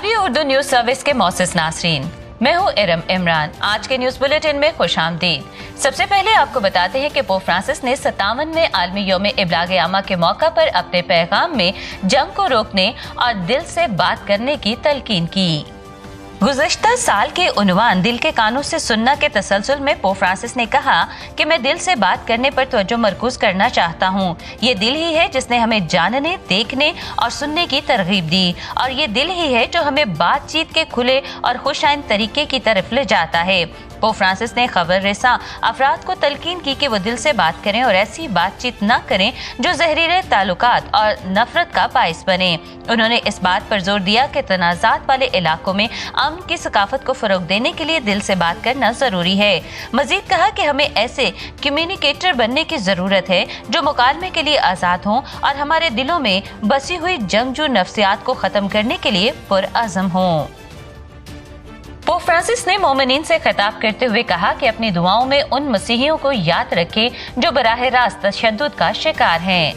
Nabi Urdu news service के मौसिस नासरीन, मैं हूँ इरम इमरान। आज के न्यूज बुलेटिन में खुशामदीद। सबसे पहले आपको बताते हैं कि पोप फ्रांसिस ने 57वें आलमी यौम इब्लाग आमा के मौका पर अपने पैगाम में जंग को रोकने और दिल से बात करने की तलकीन की। गुज़श्ता साल के उन्वान दिल के कानों से सुनना के तसलसल में पोप फ्रांसिस ने कहा कि मैं दिल से बात करने पर तवज्जो मरकूज करना चाहता हूँ। ये दिल ही है जिसने हमें जानने, देखने और सुनने की तरगीब दी, और ये दिल ही है जो हमें बातचीत के खुले और खुशाइन तरीके की तरफ ले जाता है। पोप फ्रांसिस ने खबर रेसा अफराद को तलकीन की कि वो दिल से बात करें और ऐसी बातचीत न करें जो जहरीले ताल्लुकात और नफरत का बाइस बने। उन्होंने इस बात पर जोर दिया कि तनाज़ात वाले इलाकों में अमन की सकाफत को फरोग देने के लिए दिल से बात करना जरूरी है। मजीद कहा कि हमें ऐसे कम्युनिकेटर बनने की जरूरत है जो मुकालमे के लिए आज़ाद हों और हमारे दिलों में बसी हुई जंगजू नफ्सियात को खत्म करने के लिए पुरअज़म हों। पोप फ्रांसिस ने मोमिनीन से खिताब करते हुए कहा कि अपनी दुआओं में उन मसीहियों को याद रखें जो बराह रास्त तशद्दुद का शिकार हैं।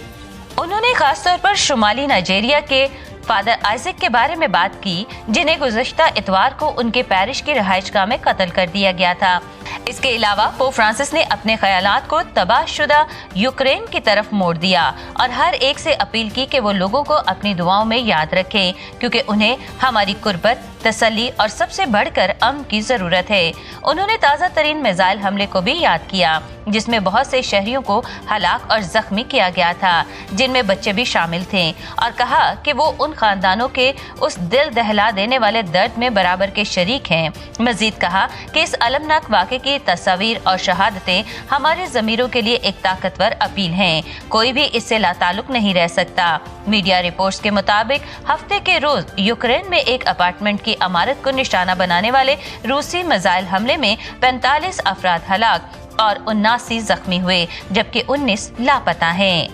उन्होंने खास तौर पर शुमाली नाइजीरिया के फादर आइजक के बारे में बात की, जिन्हें गुज़श्ता इतवार को उनके पैरिश की रहायशगाह में कत्ल कर दिया गया था। इसके अलावा पोप फ्रांसिस ने अपने ख्यालात को तबाहशुदा यूक्रेन की तरफ मोड़ दिया और हर एक से अपील की कि वो लोगों को अपनी दुआओं में याद रखें, क्योंकि उन्हें हमारी कुर्बत, तसल्ली और सबसे बढ़कर अमन की जरूरत है। उन्होंने ताज़ा तरीन मिसाइल हमले को भी याद किया, जिसमें बहुत से शहरियों को हलाक और जख्मी किया गया था, जिनमें बच्चे भी शामिल थे, और कहा कि वो उन खानदानों के उस दिल दहला देने वाले दर्द में बराबर के शरीक हैं। मजीद कहा कि इस अलमनाक वाक़े की तस्वीर और शहादतें हमारे ज़मीरों के लिए एक ताकतवर अपील हैं। कोई भी इससे लाताल्लुक नहीं रह सकता। मीडिया रिपोर्ट्स के मुताबिक हफ्ते के रोज यूक्रेन में एक अपार्टमेंट की इमारत को निशाना बनाने वाले रूसी मिसाइल हमले में 45 अफराद हलाक और 79 जख्मी हुए, जबकि 19 लापता हैं।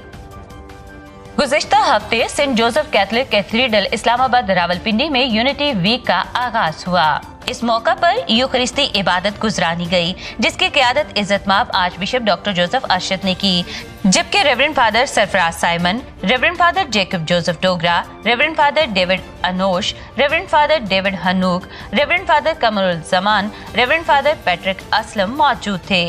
गुज़श्ता हफ्ते saint Joseph Catholic cathedral Islamabad Rawalpindi में यूनिटी वीक का आगाज हुआ। इस मौका पर यूखरिस्ती इबादत गुजरानी गई, जिसकी क़ियादत इज़्ज़तमाब archbishop doctor Joseph Arshad ने की, जबकि reverend father Sarfaraz Simon, reverend father Jacob Joseph Dogra, reverend father David Anosh, reverend father David Hanook, reverend father Qamrul Zaman, reverend father Patrick Aslam मौजूद थे।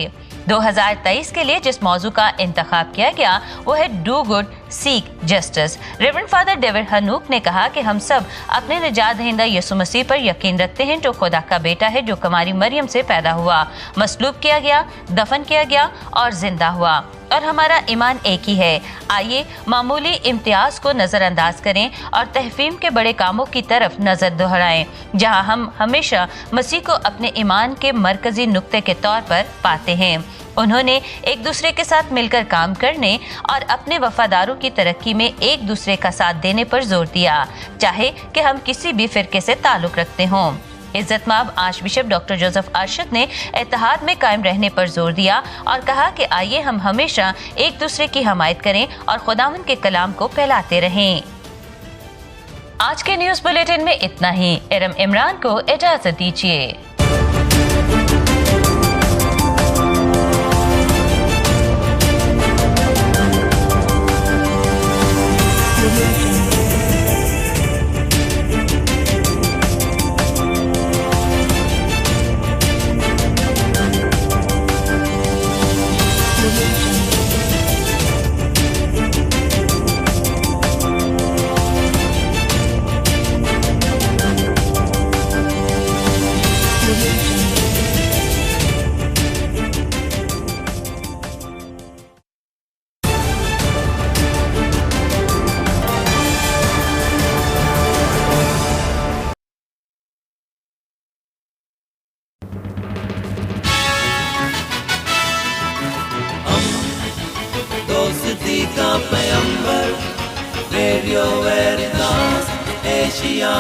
2023 के लिए जिस मौजू का इंतखाब किया गया वो है do good seek justice. Reverend father David Hanook ने कहा कि हम सब अपने निजात दहिंदा यीशु मसीह पर यकीन रखते हैं, जो खुदा का बेटा है, जो कुमारी मरियम से पैदा हुआ, मसलूब किया गया, दफन किया गया और जिंदा हुआ, और हमारा ईमान एक ही है। आइए मामूली इम्तियाज को नज़रअंदाज करें और तहफीम के बड़े कामों की तरफ नज़र दोहराएं, जहां हम हमेशा मसीह को अपने ईमान के मरकजी नुक्ते के तौर पर पाते हैं। उन्होंने एक दूसरे के साथ मिलकर काम करने और अपने वफादारों की तरक्की में एक दूसरे का साथ देने पर जोर दिया, चाहे कि हम किसी भी फिरके से ताल्लुक रखते हों। इज़्ज़तमाब archbishop doctor Joseph Arshad ने इत्तेहाद में कायम रहने पर जोर दिया और कहा कि आइए हम हमेशा एक दूसरे की हमायत करें और खुदावंद के कलाम को फैलाते रहें। आज के न्यूज़ बुलेटिन में इतना ही। इरम इमरान को इजाजत दीजिए। दोस्ती का पैगंबर, रेडियो वेरितास एशिया।